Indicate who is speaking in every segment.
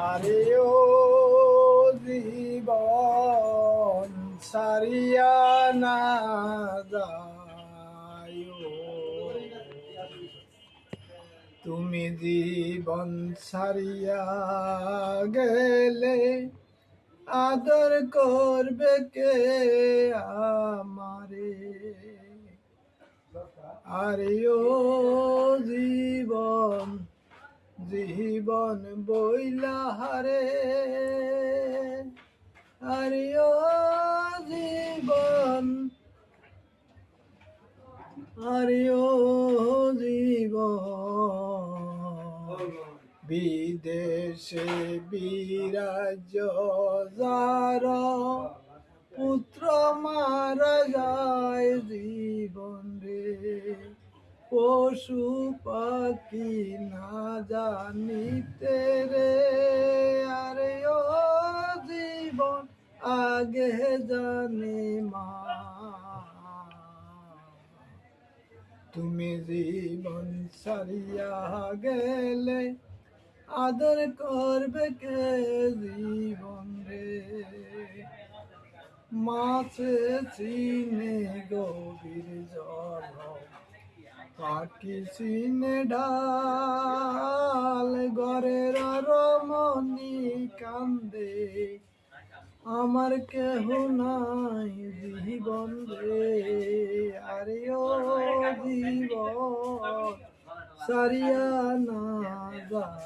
Speaker 1: আরে ও জীবন সারিয়া না যায়, তুমি জীবন সারিয়া গেলে আদর করবে কে আমারে? আরে ও জীবন জীবন বইলা হারে, আরে ও জীবন, আরে ও জীবন বিদেশে বিরাজ যার পুত্র মারা যায় জীবন রে, পশু পাখি না জানিতে রে, আরে ও জীবন আগে জানে মা, তুমি জীবন সারিয়া গেলে আদর করবে কে জীবন রে? মাছে চিনে গভীর জল, পাখি চিনে ঢাল, ঘরের রমণী কান্দে আমার কেহ নাই জীবন রে, আরে ও জীবন সারিয়া না যায়,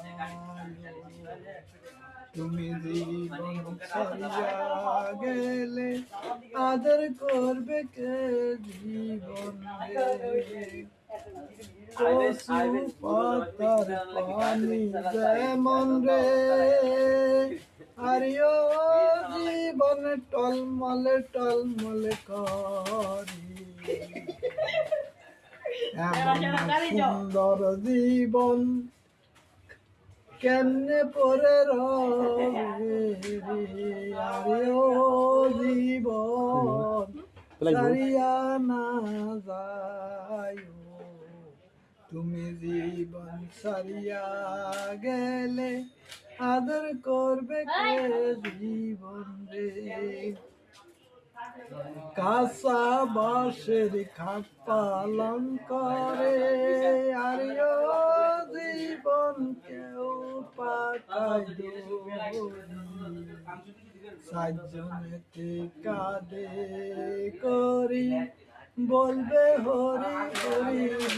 Speaker 1: তুমি জীবন সারিয়া গেলে আদর করবে কে জীবন রে? পশু পাতার পানি যেমন রে, আরে ও জীবন টলমলে টলমলে করি, এমন সুন্দর জীবন কেমনে পরে রবে রে, আরে ও জীবন সারিয়া না যায়, তুমি জীবন সারিয়া গেলে আদর করবে কে জীবন রে? কাঁচা বাঁশের খাট পালন করে, আরে ও জীবন কেউ পাঠায় দৌড়ি, সাতজনেতে কাঁদে করি বলবে হরি হরি।